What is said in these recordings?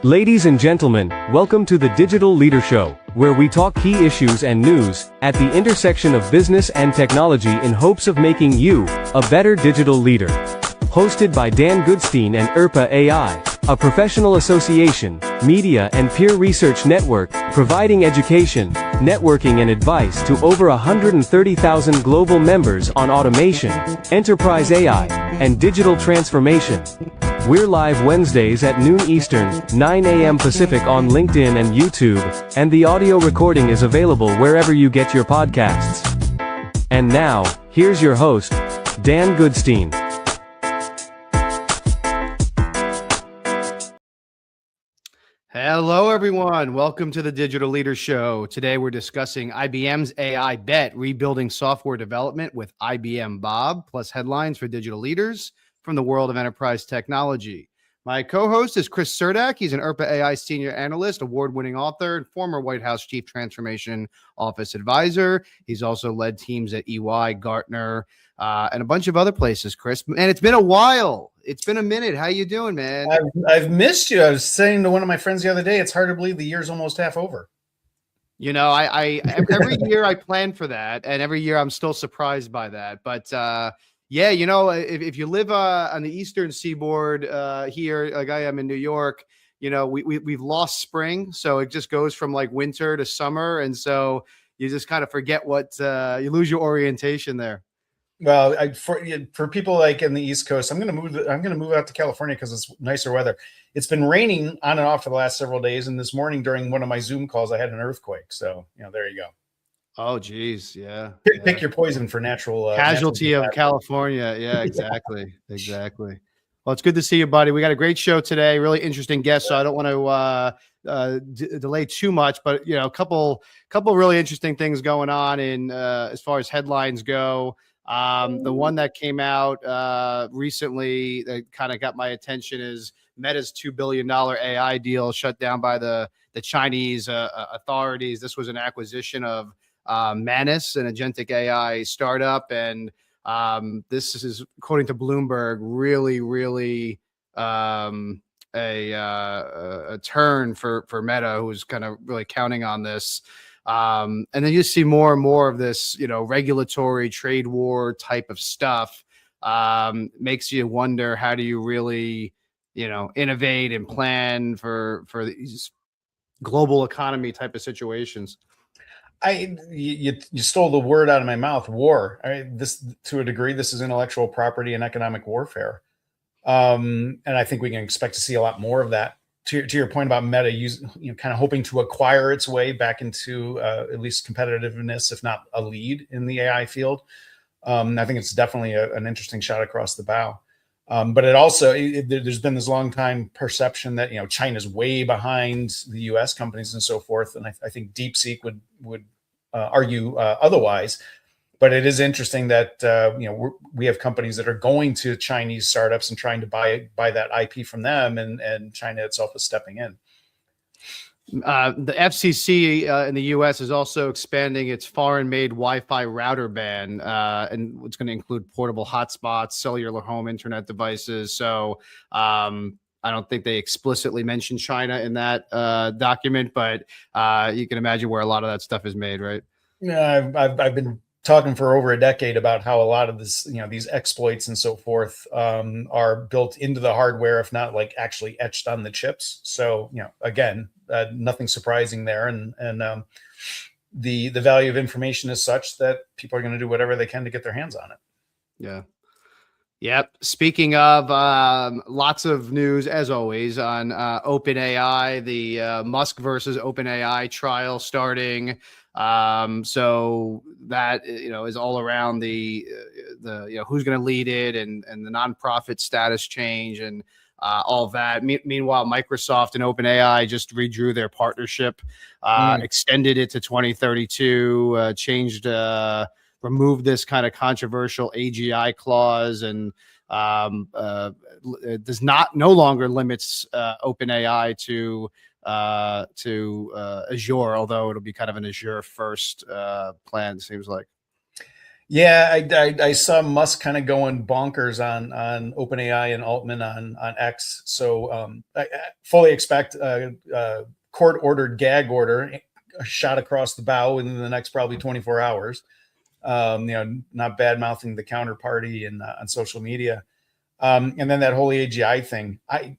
Ladies and gentlemen, welcome to the Digital Leader Show, where we talk key issues and news at the intersection of business and technology in hopes of making you a better digital leader. Hosted by Dan Goodstein and IRPA AI, a professional association, media and peer research network, providing education, networking and advice to over 130,000 global members on automation, enterprise AI, and digital transformation. We're live Wednesdays at noon Eastern, 9 a.m. Pacific on LinkedIn and YouTube, and the audio recording is available wherever you get your podcasts. And now, here's your host, Dan Goodstein. Hello, everyone. Welcome to the Digital Leader Show. Today, we're discussing IBM's AI bet, rebuilding software development with IBM Bob, plus headlines for digital leaders from the world of enterprise technology. My co-host is Chris Surdak. He's an IRPA AI senior analyst, award-winning author, and former White House Chief Transformation Office advisor. He's also led teams at EY, Gartner, and a bunch of other places, Chris. And it's been a while. It's been a minute. How you doing, man? I've missed you. I was saying to one of my friends the other day, it's hard to believe the year's almost half over. You know, I every year I plan for that, and every year I'm still surprised by that. But yeah, you know, if you live on the Eastern Seaboard here, like I am in New York, you know, we've lost spring, so it just goes from like winter to summer, and so you just kind of forget what you lose your orientation there. Well, for people like in the East Coast, I'm going to move out to California because it's nicer weather. It's been raining on and off for the last several days, and this morning during one of my Zoom calls, I had an earthquake. So you know, there you go. Oh, geez. Yeah. Pick your poison for natural casualty of California. Yeah, exactly. Exactly. Well, it's good to see you, buddy. We got a great show today. Really interesting guest. So I don't want to delay too much, but you know, a couple really interesting things going on in as far as headlines go. The one that came out recently that kind of got my attention is Meta's $2 billion AI deal shut down by the Chinese authorities. This was an acquisition of Manus, an agentic AI startup, and this is, according to Bloomberg, really a turn for Meta, who's kind of really counting on this. And then you see more and more of this, you know, regulatory trade war type of stuff. Makes you wonder, how do you really, you know, innovate and plan for these global economy type of situations? You stole the word out of my mouth. War. This, to a degree, this is intellectual property and economic warfare, and I think we can expect to see a lot more of that. To your point about Meta, kind of hoping to acquire its way back into at least competitiveness, if not a lead in the AI field. I think it's definitely an interesting shot across the bow. But it also, there's been this long time perception that, you know, China's way behind the U.S. companies and so forth. And I think DeepSeek would argue otherwise. But it is interesting that, you know, we have companies that are going to Chinese startups and trying to buy that IP from them, and China itself is stepping in. The FCC in the U.S. is also expanding its foreign-made Wi-Fi router ban, and it's going to include portable hotspots, cellular home internet devices. So I don't think they explicitly mentioned China in that document, but you can imagine where a lot of that stuff is made, right? Yeah, I've been talking for over a decade about how a lot of this, you know, these exploits and so forth are built into the hardware, if not like actually etched on the chips. So, you know, again, nothing surprising there. And the value of information is such that people are going to do whatever they can to get their hands on it. Yeah. Yep. Speaking of lots of news, as always, on OpenAI, the Musk versus OpenAI trial starting. So that, you know, is all around the you know, who's going to lead it, and the nonprofit status change and all that. Meanwhile, Microsoft and OpenAI just redrew their partnership, extended it to 2032, removed this kind of controversial AGI clause, and does no longer limits OpenAI to Azure, although it'll be kind of an Azure first plan, it seems like. Yeah, I saw Musk kind of going bonkers on OpenAI and Altman on X. So I fully expect a court-ordered gag order shot across the bow within the next probably 24 hours. Not bad mouthing the counterparty and on social media. And then that whole AGI thing. I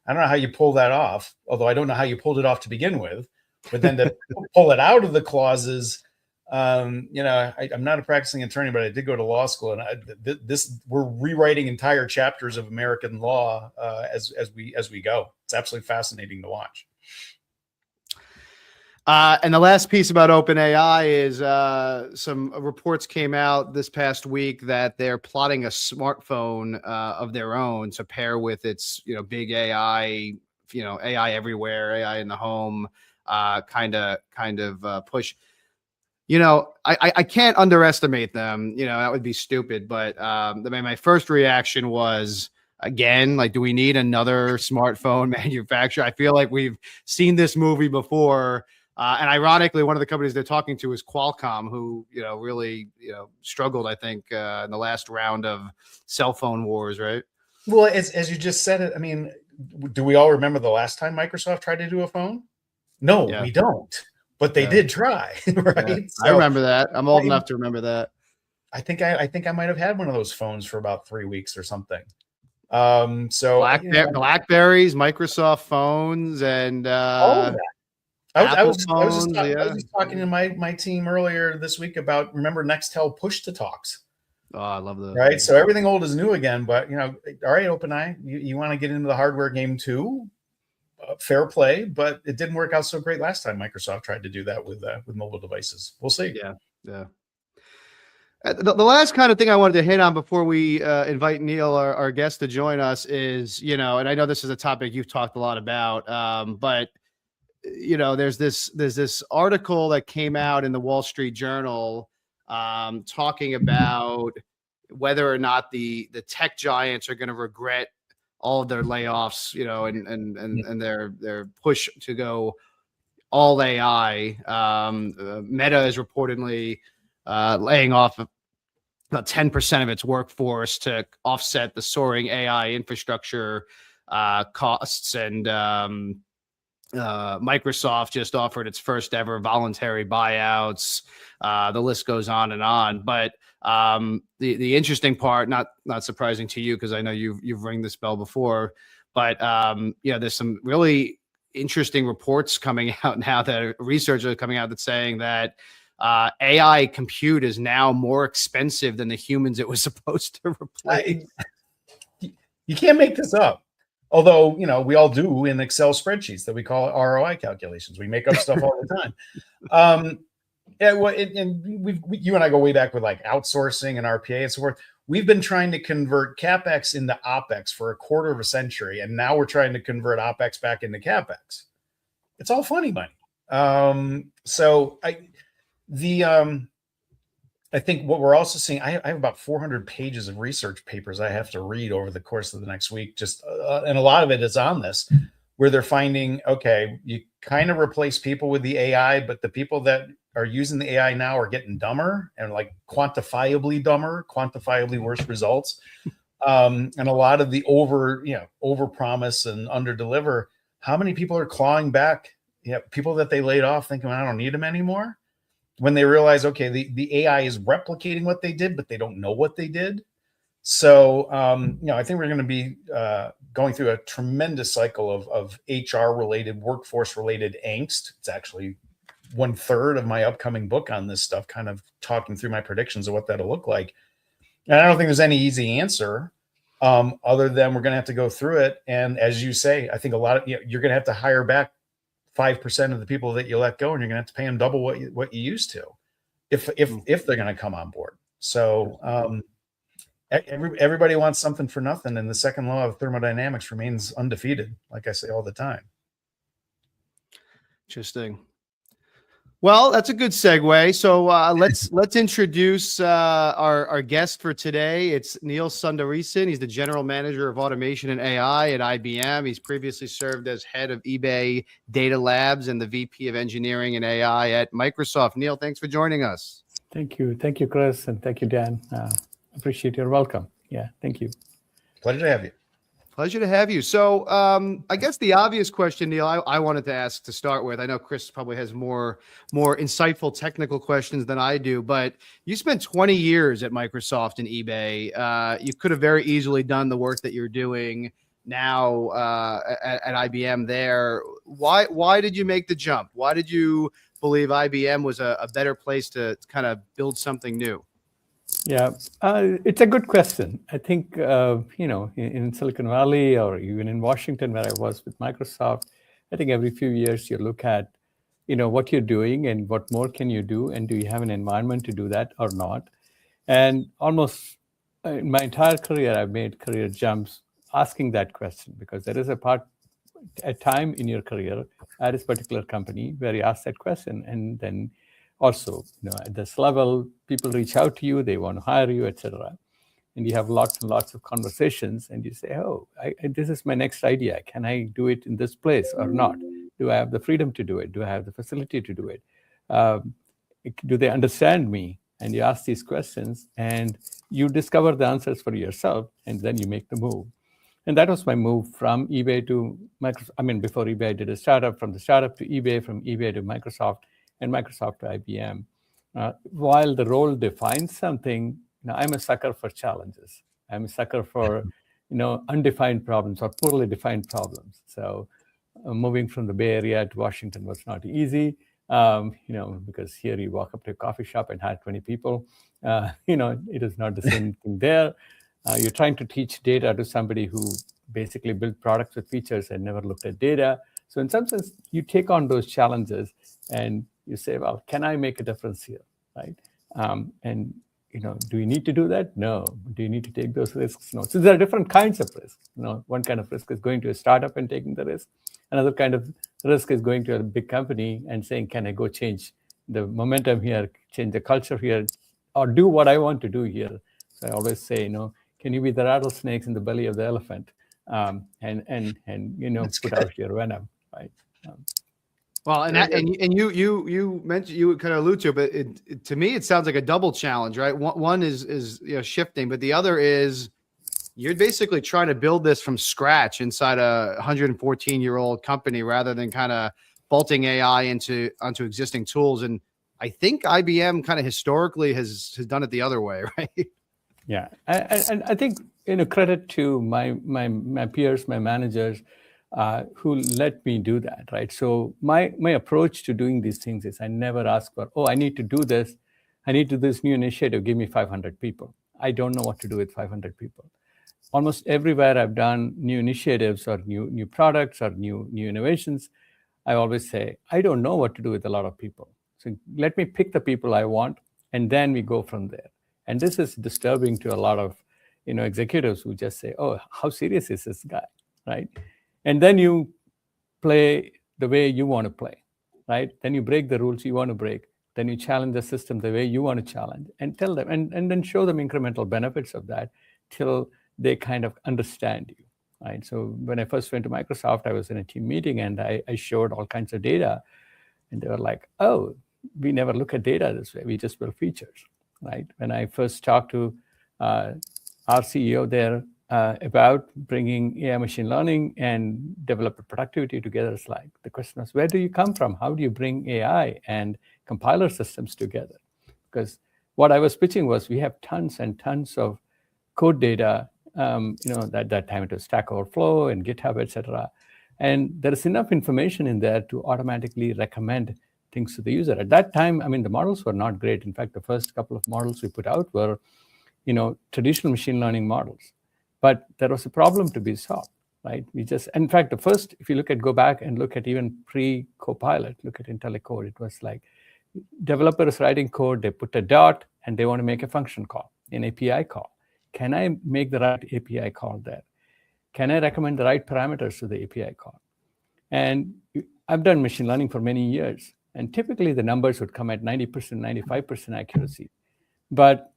don't know how you pull that off, although I don't know how you pulled it off to begin with. But then to pull it out of the clauses. I'm not a practicing attorney, but I did go to law school, and we're rewriting entire chapters of American law as we go. It's absolutely fascinating to watch. And the last piece about OpenAI is some reports came out this past week that they're plotting a smartphone of their own to pair with its big AI, AI everywhere, AI in the home kind of push. I can't underestimate them. That would be stupid. But my first reaction was, again, like, do we need another smartphone manufacturer? I feel like we've seen this movie before. And ironically, one of the companies they're talking to is Qualcomm, who, really, struggled, I think, in the last round of cell phone wars, right? Well, as you just said it, I mean, do we all remember the last time Microsoft tried to do a phone? No, we don't. But they did try, right? Yeah, so, I remember that. I'm old enough to remember that. I think I might have had one of those phones for about 3 weeks or something. So Blackberries, Microsoft phones, and all of that. I was just talking to my team earlier this week about, remember Nextel push to talks. Oh, I love that. Right. So everything old is new again. But all right, OpenAI, you want to get into the hardware game too? Fair play, but it didn't work out so great last time Microsoft tried to do that with mobile devices. We'll see. Yeah. The last kind of thing I wanted to hit on before we invite Neel, our guest, to join us is, and I know this is a topic you've talked a lot about, but there's this article that came out in the Wall Street Journal talking about whether or not the tech giants are going to regret all of their layoffs, and their push to go all AI. Meta is reportedly laying off about 10% of its workforce to offset the soaring AI infrastructure costs. And Microsoft just offered its first ever voluntary buyouts. The list goes on and on. But the interesting part, not surprising to you, because I know you've rung this bell before, but there's some really interesting reports coming out now that researchers are coming out that's saying that AI compute is now more expensive than the humans it was supposed to replace. You can't make this up. Although, we all do in Excel spreadsheets that we call ROI calculations. We make up stuff all the time. You and I go way back with like outsourcing and RPA and so forth. We've been trying to convert CapEx into OpEx for a quarter of a century, and now we're trying to convert OpEx back into CapEx. It's all funny money. I think what we're also seeing, I have about 400 pages of research papers I have to read over the course of the next week. And a lot of it is on this, where they're finding, okay, you kind of replace people with the AI, but the people that are using the AI now are getting dumber and like quantifiably dumber, quantifiably worse results. And a lot of the over promise and under deliver. How many people are clawing back? People that they laid off thinking, I don't need them anymore. When they realize, okay, the AI is replicating what they did, but they don't know what they did. So, I think we're going to be going through a tremendous cycle of HR-related, workforce-related angst. It's actually 1/3 of my upcoming book on this stuff, kind of talking through my predictions of what that'll look like. And I don't think there's any easy answer other than we're going to have to go through it. And as you say, I think a lot of you're going to have to hire back 5% of the people that you let go, and you're going to have to pay them double what you used to, if they're going to come on board. So everybody wants something for nothing, and the second law of thermodynamics remains undefeated, like I say all the time. Interesting. Well, that's a good segue. So let's introduce our guest for today. It's Neel Sundaresan. He's the general manager of automation and AI at IBM. He's previously served as head of eBay Data Labs and the VP of engineering and AI at Microsoft. Neel, thanks for joining us. Thank you, Chris, and thank you, Dan. Appreciate your welcome. Yeah, thank you. Pleasure to have you. Pleasure to have you. So I guess the obvious question, Neel, I wanted to ask to start with, I know Chris probably has more insightful technical questions than I do, but you spent 20 years at Microsoft and eBay. You could have very easily done the work that you're doing now at IBM there. Why did you make the jump? Why did you believe IBM was a better place to kind of build something new? Yeah, it's a good question. I think, in Silicon Valley or even in Washington, where I was with Microsoft, I think every few years you look at, what you're doing and what more can you do, and do you have an environment to do that or not? And almost in my entire career, I've made career jumps asking that question, because there is a time in your career at this particular company where you ask that question, and then also, at this level, people reach out to you, they want to hire you, etc. And you have lots and lots of conversations, and you say, oh, this is my next idea. Can I do it in this place or not? Do I have the freedom to do it? Do I have the facility to do it? Do they understand me? And you ask these questions, and you discover the answers for yourself, and then you make the move. And that was my move from eBay to Microsoft. I mean, before eBay, I did a startup, from the startup to eBay, from eBay to Microsoft, and Microsoft to IBM. While the role defines something, I'm a sucker for challenges. I'm a sucker for, undefined problems or poorly defined problems. So moving from the Bay Area to Washington was not easy, because here you walk up to a coffee shop and hire 20 people. It is not the same thing there. You're trying to teach data to somebody who basically built products with features and never looked at data. So in some sense, you take on those challenges and you say, well, can I make a difference here, right? And do you need to do that? No. Do you need to take those risks? No. So there are different kinds of risks. One kind of risk is going to a startup and taking the risk. Another kind of risk is going to a big company and saying, can I go change the momentum here, change the culture here, or do what I want to do here? So I always say, can you be the rattlesnakes in the belly of the elephant, and put out your venom, right? Well, and you mentioned, you kind of allude to it, but to me it sounds like a double challenge, right? One is shifting, but the other is you're basically trying to build this from scratch inside a 114-year-old company rather than kind of bolting AI onto existing tools. And I think IBM kind of historically has done it the other way, right? Yeah, and I think credit to my peers, my managers, who let me do that, right? So my approach to doing these things is I never ask for, I need to do this. I need to do this new initiative. Give me 500 people. I don't know what to do with 500 people. Almost everywhere I've done new initiatives or new products or new innovations, I always say, I don't know what to do with a lot of people. So let me pick the people I want, and then we go from there. And this is disturbing to a lot of executives who just say, oh, how serious is this guy, right? And then you play the way you want to play, right? Then you break the rules you want to break. Then you challenge the system the way you want to challenge, and tell them, and then show them incremental benefits of that till they kind of understand you, right? So when I first went to Microsoft, I was in a team meeting and I showed all kinds of data, and they were like, oh, we never look at data this way. We just build features, right? When I first talked to our CEO there about bringing AI machine learning and developer productivity together, it's like the question was, where do you come from? How do you bring AI and compiler systems together? Because what I was pitching was, we have tons and tons of code data. That time it was Stack Overflow and GitHub, etc. And there is enough information in there to automatically recommend things to the user. At that time, the models were not great. In fact, the first couple of models we put out were, traditional machine learning models. But there was a problem to be solved, right? In fact, if you go back and look at even pre-Copilot, look at IntelliCode, it was like developers writing code, they put a dot and they want to make a function call, an API call. Can I make the right API call there? Can I recommend the right parameters to the API call? And I've done machine learning for many years, and typically the numbers would come at 90%, 95% accuracy. But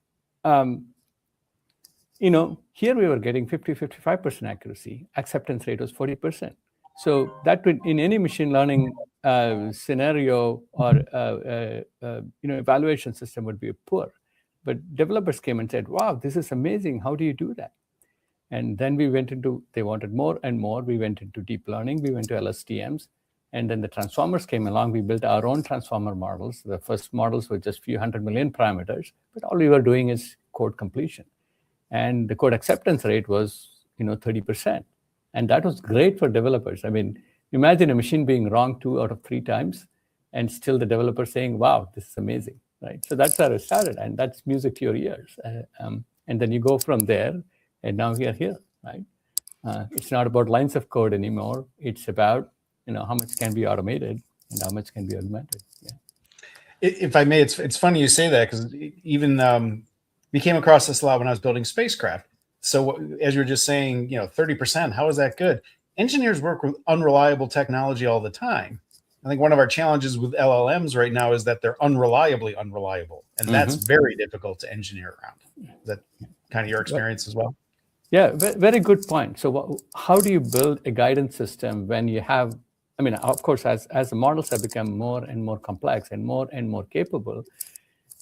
here we were getting 50, 55% accuracy. Acceptance rate was 40%. So that would, in any machine learning scenario or evaluation system would be poor. But developers came and said, wow, this is amazing. How do you do that? And then they wanted more and more. We went into deep learning. We went to LSTMs. And then the transformers came along. We built our own transformer models. The first models were just few 100 million parameters, but all we were doing is code completion. And the code acceptance rate was 30%. And that was great for developers. I mean, imagine a machine being wrong 2 out of 3 times and still the developer saying, wow, this is amazing, right? So that's how it started, and that's music to your ears. And then you go from there, and now we are here, right? It's not about lines of code anymore. It's about, how much can be automated and how much can be augmented. Yeah. If I may, it's funny you say that, because even we came across this a lot when I was building spacecraft. So as you were just saying, 30%, how is that good? Engineers work with unreliable technology all the time. I think one of our challenges with LLMs right now is that they're unreliably unreliable. And that's very difficult to engineer around. Is that kind of your experience as well? Yeah, very good point. So how do you build a guidance system when you have, of course, as the models have become more and more complex and more capable,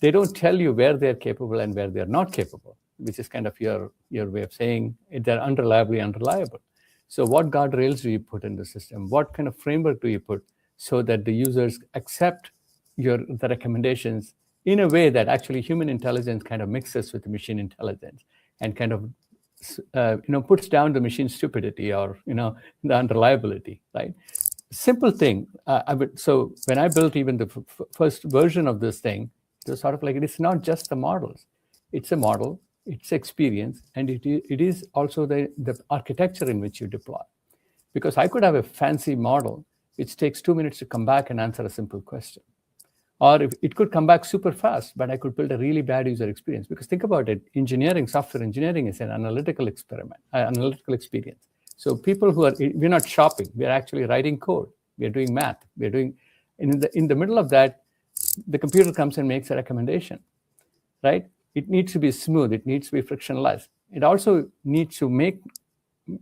they don't tell you where they're capable and where they're not capable, which is kind of your way of saying they're unreliably unreliable. So what guardrails do you put in the system? What kind of framework do you put so that the users accept the recommendations in a way that actually human intelligence kind of mixes with the machine intelligence and kind of puts down the machine stupidity or the unreliability, right? Simple thing. So when I built even the first version of this thing, it was sort of like, it's not just the models. It's a model, it's experience, and it is also the architecture in which you deploy. Because I could have a fancy model which takes 2 minutes to come back and answer a simple question. Or if it could come back super fast, but I could build a really bad user experience. Because think about it, software engineering is an analytical experience. So people we're not shopping, we're actually writing code, we're doing math, in the middle of that, the computer comes and makes a recommendation, right? It needs to be smooth, it needs to be frictionless. It also needs to make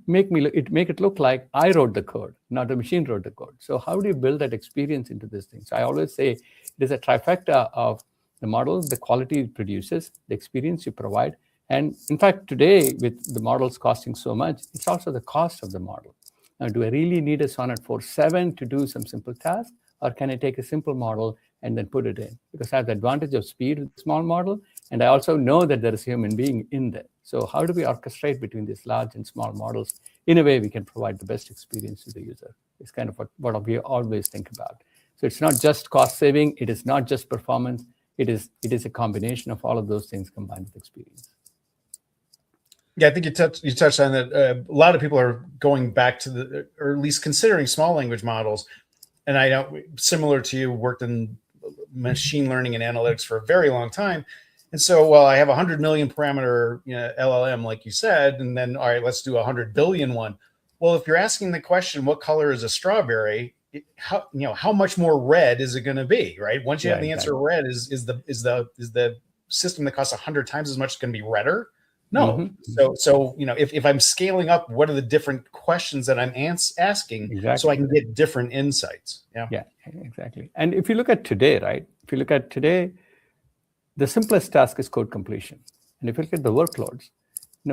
it look like I wrote the code, not the machine wrote the code. So how do you build that experience into this thing? So I always say it is a trifecta of the model, the quality it produces, the experience you provide. And in fact, today, with the models costing so much, it's also the cost of the model. Now, do I really need a Sonnet 4.7 to do some simple task? Or can I take a simple model and then put it in? Because I have the advantage of speed with the small model, and I also know that there is a human being in there. So how do we orchestrate between these large and small models in a way we can provide the best experience to the user? It's kind of what we always think about. So it's not just cost saving, it is not just performance, it is a combination of all of those things combined with experience. Yeah, I think you touched on that. A lot of people are going back to or at least considering small language models. And I know, similar to you, worked in machine learning and analytics for a very long time. And so, I have 100 million parameter LLM, like you said, and then, all right, let's do 100 billion one. Well, if you're asking the question, what color is a strawberry? How much more red is it going to be, right? Once you have the answer red, is the system that costs 100 times as much going to be redder? No. So if I'm scaling up, what are the different questions that I'm asking so I can get different insights? Yeah, exactly. And if you look at today, right? If you look at today, the simplest task is code completion. And if you look at the workloads,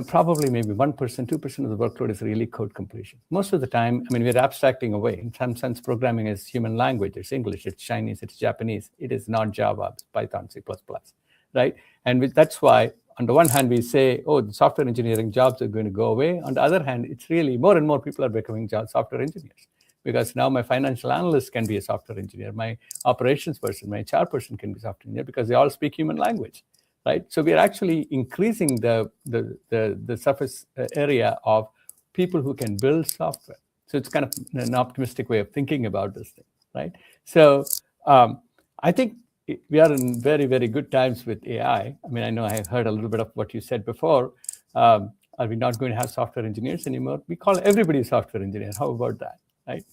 probably maybe 1%, 2% of the workload is really code completion. Most of the time, we're abstracting away. In some sense, programming is human language. It's English, it's Chinese, it's Japanese. It is not Java, it's Python, C++, right? And that's why, on the one hand, we say, the software engineering jobs are going to go away. On the other hand, it's really more and more people are becoming software engineers, because now my financial analyst can be a software engineer. My operations person, my HR person can be a software engineer, because they all speak human language, right? So we are actually increasing the surface area of people who can build software. So it's kind of an optimistic way of thinking about this thing, right? So I think we are in very, very good times with AI. I know I heard a little bit of what you said before. Are we not going to have software engineers anymore? We call everybody a software engineer. How about that, right?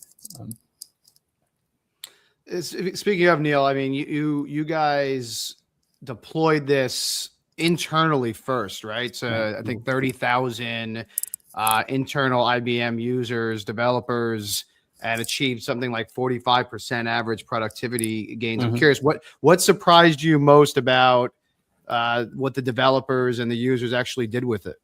Speaking of, Neel, you guys deployed this internally first, right? So I think 30,000 internal IBM users, developers. and achieved something like 45% average productivity gains. I'm curious, what surprised you most about what the developers and the users actually did with it?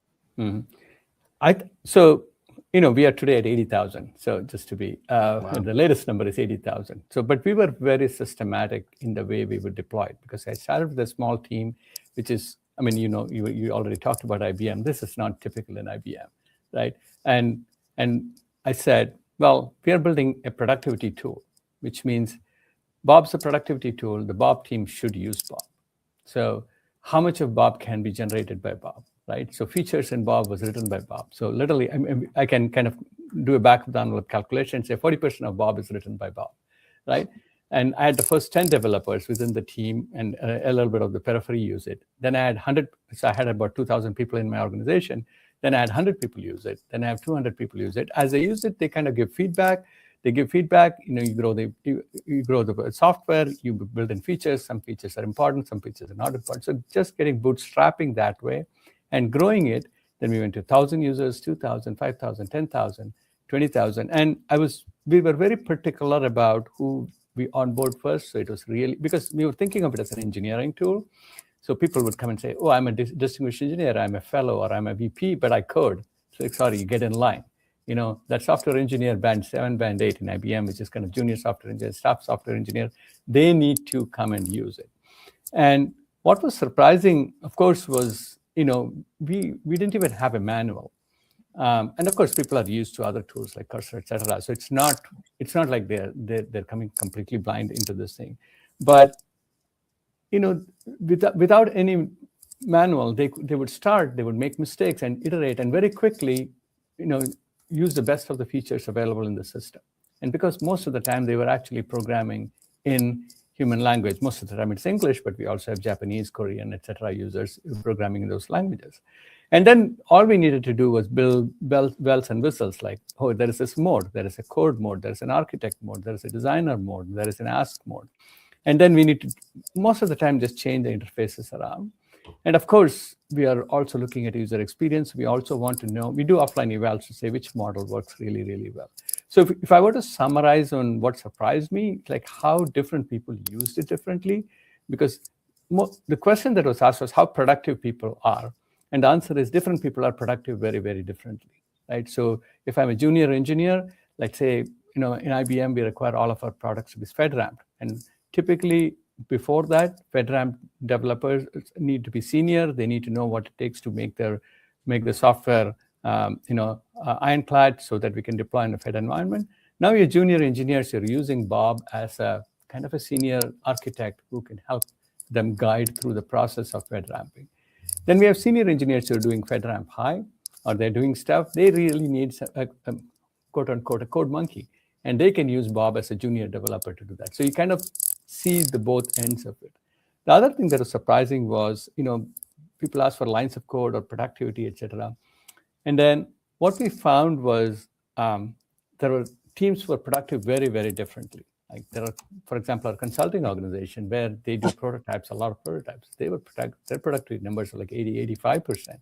So, we are today at 80,000. So just to be, the latest number is 80,000. So, but we were very systematic in the way we would deploy it, because I started with a small team, which is, you already talked about IBM. This is not typical in IBM, right? And I said, well, we are building a productivity tool, which means Bob's a productivity tool. The Bob team should use Bob. So how much of Bob can be generated by Bob, right? So features in Bob was written by Bob. So literally, I can kind of do a back of the envelope calculation, say 40% of Bob is written by Bob, right? And I had the first 10 developers within the team, and a little bit of the periphery use it. Then I had 100, so I had about 2,000 people in my organization. Then I had 100 people use it. Then I have 200 people use it. As they use it, they kind of give feedback. They give feedback. You grow the software. You build in features. Some features are important. Some features are not important. So just getting bootstrapping that way and growing it. Then we went to 1,000 users, 2,000, 5,000, 10,000, 20,000. And we were very particular about who we onboard first. So it was really, because we were thinking of it as an engineering tool. So people would come and say, oh, I'm a distinguished engineer, I'm a fellow, or I'm a VP, but I code. So sorry, you get in line. That software engineer band 7, band 8 in IBM, which is kind of junior software engineer, staff software engineer, they need to come and use it. And what was surprising, of course, was, we didn't even have a manual. And of course, people are used to other tools like Cursor, et cetera. So it's not like they're coming completely blind into this thing. But without any manual, they would start, they would make mistakes and iterate, and very quickly, use the best of the features available in the system. And because most of the time they were actually programming in human language, most of the time it's English, but we also have Japanese, Korean, et cetera, users programming in those languages. And then all we needed to do was build bells and whistles, like, oh, there is this mode, there is a code mode, there is an architect mode, there is a designer mode, there is an ask mode. And then we need to, most of the time, just change the interfaces around. And of course, we are also looking at user experience. We also want to know, we do offline evals to say which model works really, really well. So if I were to summarize on what surprised me, like how different people used it differently, because the question that was asked was how productive people are. And the answer is different people are productive very, very differently, right? So if I'm a junior engineer, like say, in IBM, we require all of our products to be FedRAMP. And typically, before that, FedRAMP developers need to be senior. They need to know what it takes to make the software, ironclad, so that we can deploy in a Fed environment. Now you're junior engineers. You're using Bob as a kind of a senior architect who can help them guide through the process of FedRAMPing. Then we have senior engineers who are doing FedRAMP high, or they're doing stuff. They really need a quote unquote a code monkey, and they can use Bob as a junior developer to do that. So you kind of see the both ends of it. The other thing that was surprising was, people ask for lines of code or productivity, et cetera. And then what we found was there were teams were productive very, very differently. Like there are, for example, our consulting organization where they do prototypes, a lot of prototypes. Their productivity numbers are like 80, 85%.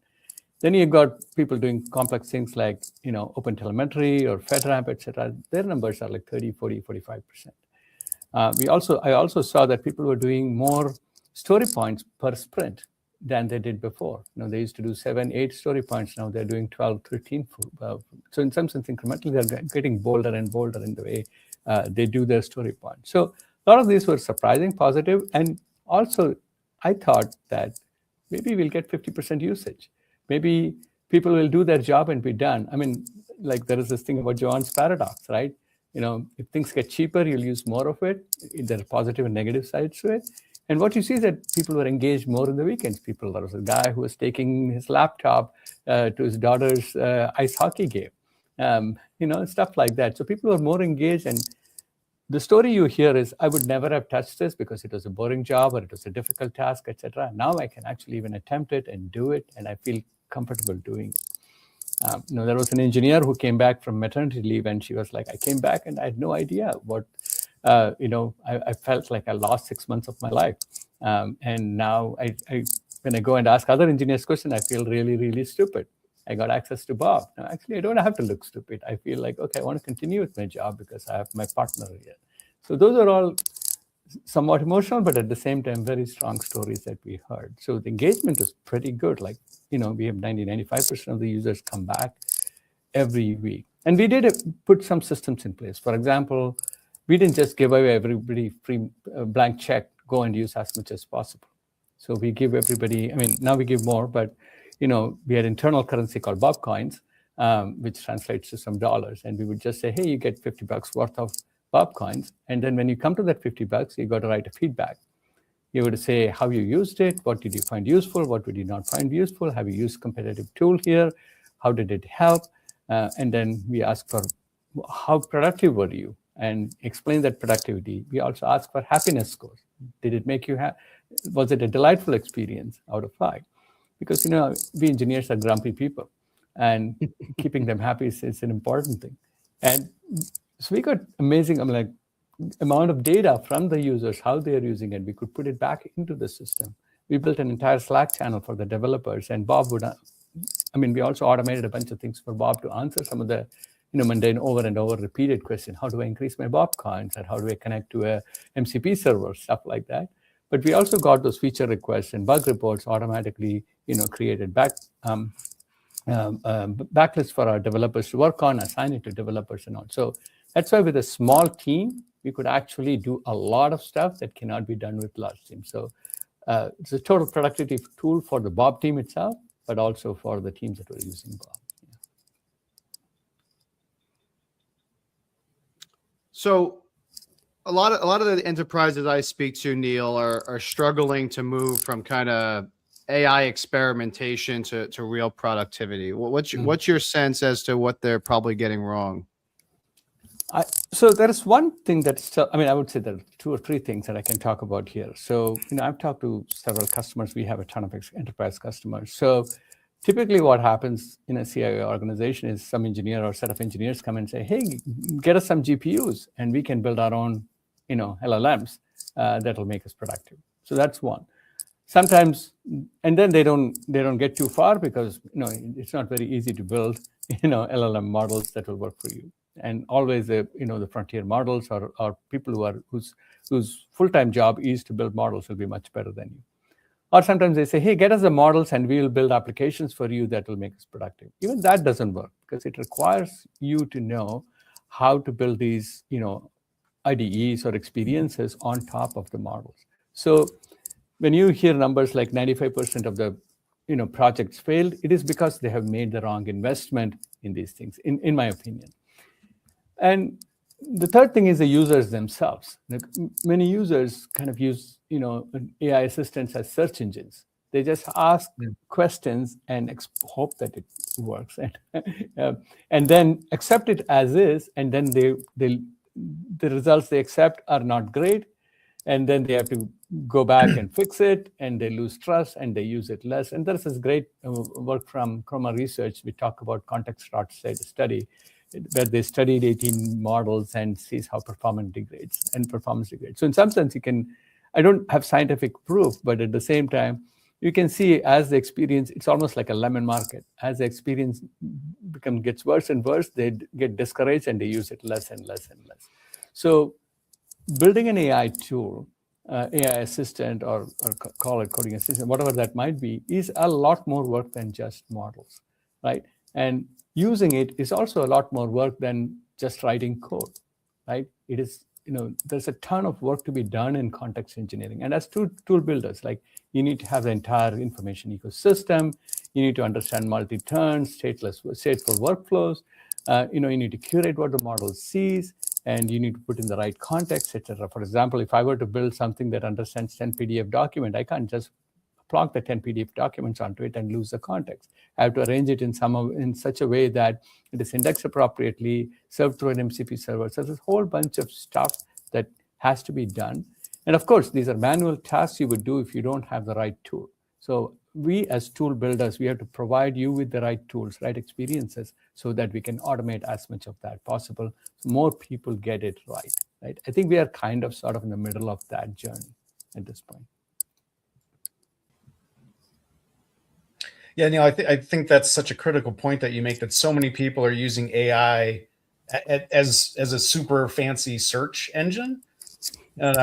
Then you've got people doing complex things like, open telemetry or FedRAMP, et cetera. Their numbers are like 30, 40, 45%. I also saw that people were doing more story points per sprint than they did before. They used to do 7, 8 story points. Now they're doing 12, 13. So in some sense, incrementally, they're getting bolder and bolder in the way they do their story points. So a lot of these were surprising, positive. And also, I thought that maybe we'll get 50% usage. Maybe people will do their job and be done. I mean, like there is this thing about Johan's paradox, right? If things get cheaper, you'll use more of it. There are positive and negative sides to it. And what you see is that people were engaged more in the weekends. There was a guy who was taking his laptop to his daughter's ice hockey game, stuff like that. So people were more engaged. And the story you hear is, I would never have touched this because it was a boring job or it was a difficult task, et cetera. Now I can actually even attempt it and do it, and I feel comfortable doing it. There was an engineer who came back from maternity leave, and she was like, I came back and I had no idea what, I felt like I lost 6 months of my life. And now when I go and ask other engineers questions, I feel really, really stupid. I got access to Bob. Now, actually, I don't have to look stupid. I feel like, okay, I want to continue with my job because I have my partner here. So those are all somewhat emotional, but at the same time, very strong stories that we heard. So the engagement is pretty good. Like, we have 95% of the users come back every week. And we did put some systems in place. For example, we didn't just give away everybody free blank check, go and use as much as possible. So we give everybody, now we give more, but we had internal currency called Bob coins, which translates to some dollars. And we would just say, hey, you get $50 worth of Bob coins. And then when you come to that $50, you got to write a feedback. You would say how you used it, what did you find useful, what would you not find useful, have you used competitive tool here, how did it help? And then we ask for how productive were you, and explain that productivity. We also ask for happiness scores. Did it make you happy? Was it a delightful experience out of 5? Because we engineers are grumpy people, and keeping them happy is an important thing. And so we got amazing amount of data from the users, how they are using it. We could put it back into the system. We built an entire Slack channel for the developers, and Bob would, we also automated a bunch of things for Bob to answer some of the mundane over and over repeated question. How do I increase my Bob coins? And how do I connect to a MCP server? Stuff like that. But we also got those feature requests and bug reports automatically, created backlists for our developers to work on, assign it to developers and all. So that's why with a small team, we could actually do a lot of stuff that cannot be done with large teams. So it's a total productivity tool for the Bob team itself, but also for the teams that were using Bob. So a lot of the enterprises I speak to, Neel, are struggling to move from kind of AI experimentation to real productivity. What's your sense as to what they're probably getting wrong? So there is one thing that's, I would say there are 2 or 3 things that I can talk about here. So, I've talked to several customers. We have a ton of enterprise customers. So typically what happens in a CIO organization is some engineer or set of engineers come and say, hey, get us some GPUs and we can build our own, LLMs that'll make us productive. So that's one. Sometimes, and then they don't get too far because, it's not very easy to build, LLM models that will work for you. And always, the frontier models or people whose full-time job is to build models will be much better than you. Or sometimes they say, hey, get us the models and we'll build applications for you that will make us productive. Even that doesn't work because it requires you to know how to build these, IDEs or experiences on top of the models. So when you hear numbers like 95% of the projects failed, it is because they have made the wrong investment in these things, in my opinion. And the third thing is the users themselves. Many users kind of use, AI assistants as search engines. They just ask questions and hope that it works, and then accept it as is. And then the results they accept are not great, and then they have to go back and fix it, and they lose trust and they use it less. And there's this great work from Chroma Research. We talk about context study, where they studied 18 models and sees how performance degrades. So in some sense, I don't have scientific proof, but at the same time, you can see as the experience, it's almost like a lemon market. As the experience gets worse and worse, they get discouraged and they use it less and less and less. So building an AI tool, AI assistant, or call it coding assistant, whatever that might be, is a lot more work than just models, right? And using it is also a lot more work than just writing code, right? It is, there's a ton of work to be done in context engineering. And as tool builders, like you need to have the entire information ecosystem. You need to understand multi-turns, stateful workflows. You need to curate what the model sees, and you need to put in the right context, etc. For example, if I were to build something that understands 10 PDF document, I can't just plonk the 10 PDF documents onto it and lose the context. I have to arrange it in such a way that it is indexed appropriately, served through an MCP server. So there's a whole bunch of stuff that has to be done. And of course, these are manual tasks you would do if you don't have the right tool. So we as tool builders, we have to provide you with the right tools, right experiences, so that we can automate as much of that possible. So more people get it right? I think we are kind of sort of in the middle of that journey at this point. Yeah, Neil, I think that's such a critical point that you make, that so many people are using AI as a super fancy search engine. And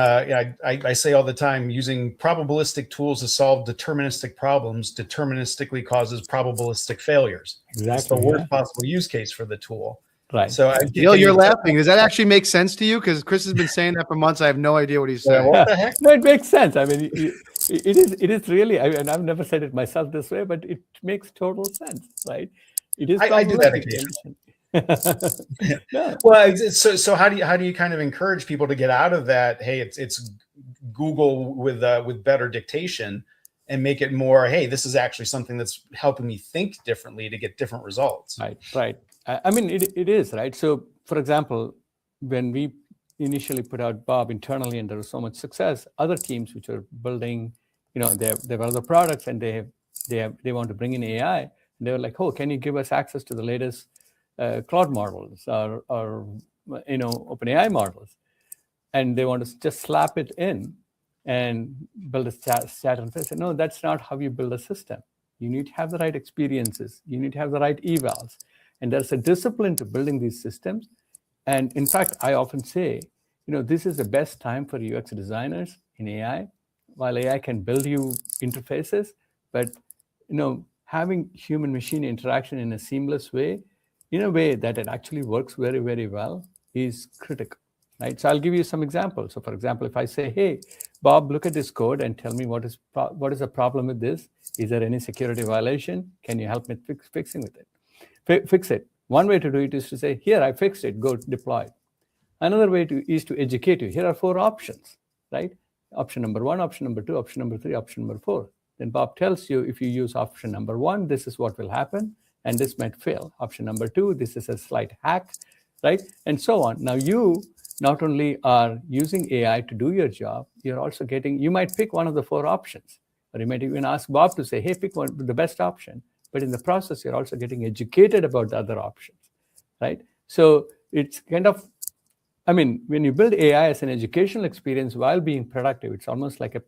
I say all the time, using probabilistic tools to solve deterministic problems deterministically causes probabilistic failures. Exactly. It's the worst possible use case for the tool. Right. So, Neil, you're laughing. Does that actually make sense to you? Because Chris has been saying that for months. I have no idea what he's saying. What the heck? No, it makes sense. I mean, it is really, and I've never said it myself this way, but it makes total sense, right? It is. I do that occasionally. Yeah. Well, so how do you kind of encourage people to get out of that? Hey, it's Google with better dictation, and make it more, hey, this is actually something that's helping me think differently to get different results. Right. I mean, it is, right? So, for example, when we initially put out Bob internally and there was so much success, other teams which are building, they have other products and they want to bring in AI. And they were like, oh, can you give us access to the latest cloud models or OpenAI models? And they want to just slap it in and build a chat interface. And no, that's not how you build a system. You need to have the right experiences. You need to have the right evals. And there's a discipline to building these systems. And in fact, I often say, this is the best time for UX designers in AI. While AI can build you interfaces, but having human-machine interaction in a seamless way, in a way that it actually works very, very well, is critical. Right? So I'll give you some examples. So for example, if I say, hey, Bob, look at this code and tell me what is the problem with this? Is there any security violation? Can you help me fixing with it? Fix it. One way to do it is to say, here, I fixed it, go deploy. Another way is to educate you. Here are 4 options, right? Option number 1, option number 2, option number 3, option number 4. Then Bob tells you, if you use option number 1, this is what will happen, and this might fail. Option number 2, this is a slight hack, right? And so on. Now you not only are using AI to do your job, you're also you might pick one of the 4 options, or you might even ask Bob to say, hey, pick the best option. But in the process, you're also getting educated about the other options, right? So it's kind of, when you build AI as an educational experience while being productive, it's almost like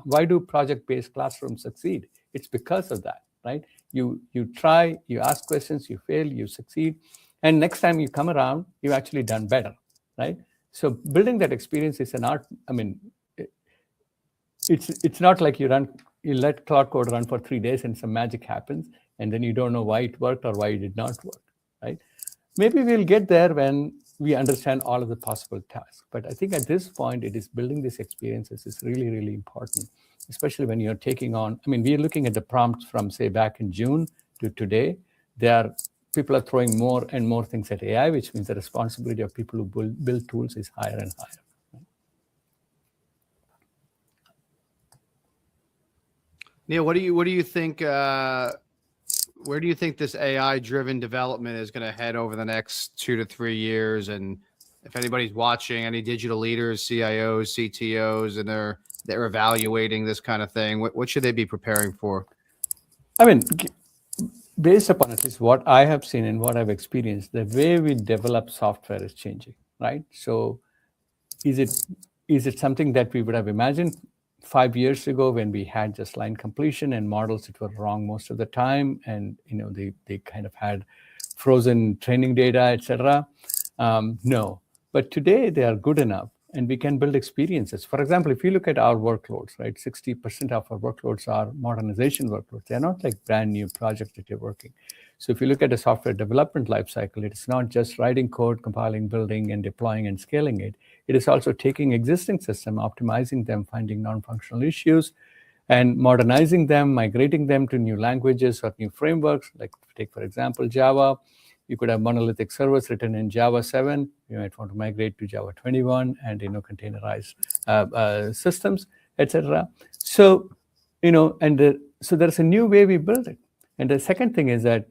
why do project-based classrooms succeed? It's because of that, right? You try, you ask questions, you fail, you succeed. And next time you come around, you've actually done better, right? So building that experience is an art. It's not like you let Cloud Code run for 3 days and some magic happens, and then you don't know why it worked or why it did not work, right? Maybe we'll get there when we understand all of the possible tasks. But I think at this point, it is building these experiences is really, really important, especially when you're taking on, we're looking at the prompts from, say, back in June to today. People are throwing more and more things at AI, which means the responsibility of people who build tools is higher and higher. Neel, what do you think? Where do you think this AI-driven development is going to head over the next 2 to 3 years? And if anybody's watching, any digital leaders, CIOs, CTOs, and they're evaluating this kind of thing, what should they be preparing for? Based upon at least what I have seen and what I've experienced, the way we develop software is changing, right? So is it something that we would have imagined 5 years ago when we had just line completion and models that were wrong most of the time, and they kind of had frozen training data, etc.? No, but today they are good enough, and we can build experiences. For example, if you look at our workloads, right, 60% of our workloads are modernization workloads. They're not like brand new projects that you're working. So if you look at a software development lifecycle, it's not just writing code, compiling, building, and deploying and scaling it. It is also taking existing system, optimizing them, finding non-functional issues, and modernizing them, migrating them to new languages or new frameworks. Like take, for example, Java. You could have monolithic servers written in Java 7. You might want to migrate to Java 21 and containerized systems, etc. So so there's a new way we build it. And the second thing is that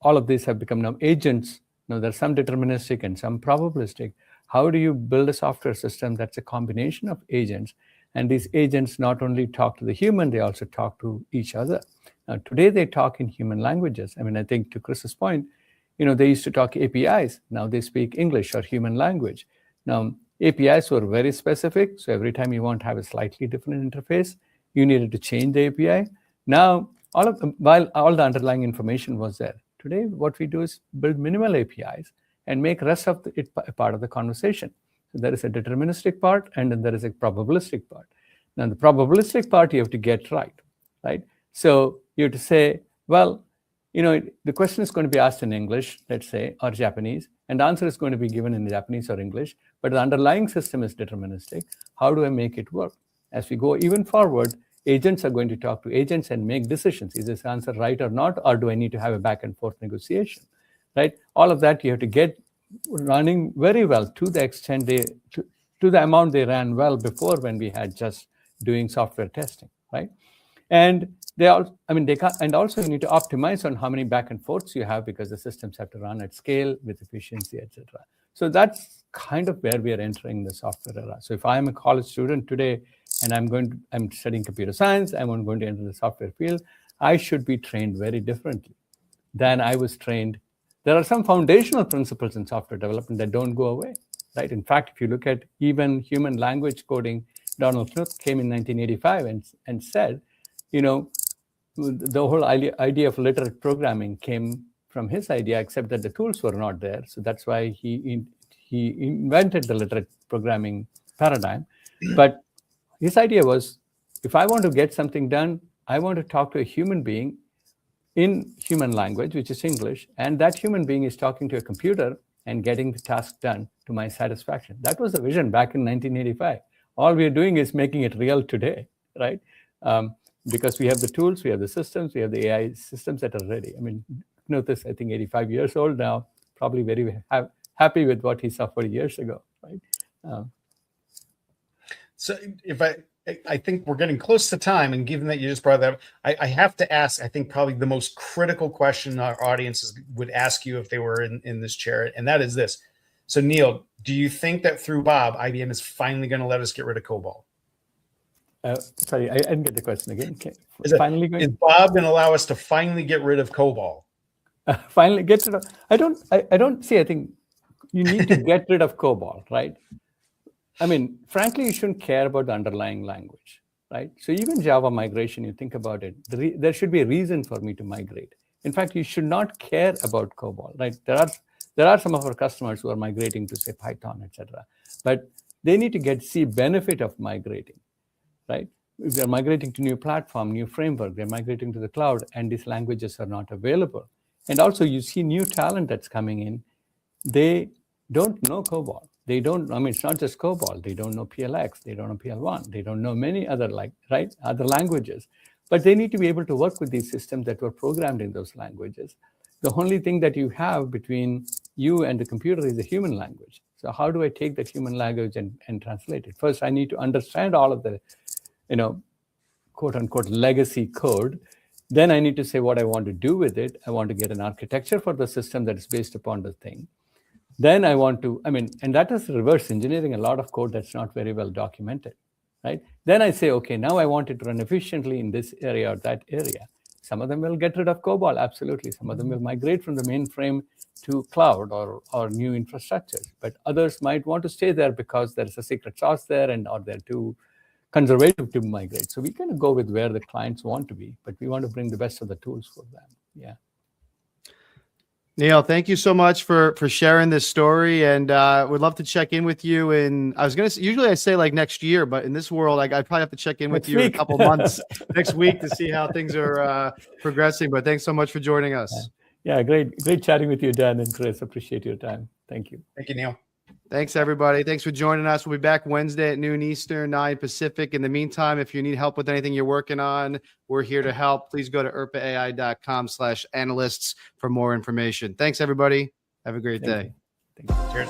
all of these have become now agents. Now there's some deterministic and some probabilistic. How do you build a software system that's a combination of agents? And these agents not only talk to the human, they also talk to each other. Now today they talk in human languages. I think to Chris's point, they used to talk APIs. Now they speak English or human language. Now APIs were very specific. So every time you want to have a slightly different interface, you needed to change the API. Now while all the underlying information was there. Today, what we do is build minimal APIs and make rest of it a part of the conversation. So there is a deterministic part, and then there is a probabilistic part. Now, the probabilistic part you have to get right? So you have to say, well, the question is going to be asked in English, let's say, or Japanese, and the answer is going to be given in Japanese or English, but the underlying system is deterministic. How do I make it work? As we go even forward, agents are going to talk to agents and make decisions. Is this answer right or not, or do I need to have a back and forth negotiation, right? All of that you have to get running very well to the extent to the amount they ran well before, when we had just doing software testing, right? And and also you need to optimize on how many back and forths you have, because the systems have to run at scale with efficiency, etc. So that's kind of where we are entering the software era. So if I'm a college student today and I'm studying computer science, I'm going to enter the software field, I should be trained very differently than I was trained. There are some foundational principles in software development that don't go away, right? In fact, if you look at even human language coding, Donald Knuth came in 1985 and said, the whole idea of literate programming came from his idea, except that the tools were not there. So that's why he invented the literate programming paradigm. But his idea was, if I want to get something done, I want to talk to a human being in human language, which is English, and that human being is talking to a computer and getting the task done to my satisfaction. That was the vision back in 1985. All we are doing is making it real today, right? Because we have the tools, we have the systems, we have the AI systems that are ready. I mean, Knuth is, I think, 85 years old now, probably very happy with what he saw 40 years ago, right? So if I think we're getting close to time, and given that you just brought that up, I have to ask, I think probably the most critical question our audiences would ask you if they were in this chair, and that is this. So Neel, do you think that through Bob, IBM is finally going to let us get rid of COBOL? Sorry, I didn't get the question again. Is Bob going to allow us to finally get rid of COBOL? Finally get rid of? I don't see. I think you need to get rid of COBOL, right? I mean, frankly, you shouldn't care about the underlying language, right? So even Java migration, you think about it, there should be a reason for me to migrate. In fact, you should not care about COBOL, right? There are some of our customers who are migrating to, say, Python, etc. But they need to see benefit of migrating, right? If they're migrating to new platform, new framework, they're migrating to the cloud, and these languages are not available. And also, you see new talent that's coming in. They don't know COBOL. They don't, it's not just COBOL. They don't know PLX. They don't know PL1. They don't know many other, other languages. But they need to be able to work with these systems that were programmed in those languages. The only thing that you have between you and the computer is the human language. So how do I take that human language and translate it? First, I need to understand all of the, quote unquote, legacy code. Then I need to say what I want to do with it. I want to get an architecture for the system that is based upon the thing. Then I want to, and that is reverse engineering a lot of code that's not very well documented, right? Then I say, okay, now I want it to run efficiently in this area or that area. Some of them will get rid of COBOL, absolutely. Some of them will migrate from the mainframe to cloud or new infrastructures. But others might want to stay there because there's a secret sauce there, or they're too conservative to migrate. So we kind of go with where the clients want to be, but we want to bring the best of the tools for them. Yeah. Neel, thank you so much for sharing this story, and would love to check in with you. And I was going to usually I say like next year, but in this world, I probably have to check in with you in a couple months next week to see how things are progressing. But thanks so much for joining us. Yeah, great chatting with you, Dan and Chris. Appreciate your time. Thank you. Thank you, Neel. Thanks, everybody. Thanks for joining us. We'll be back Wednesday at noon Eastern, 9 Pacific. In the meantime, if you need help with anything you're working on, we're here to help. Please go to irpaai.com/analysts for more information. Thanks, everybody. Have a great day. Thank you. Cheers.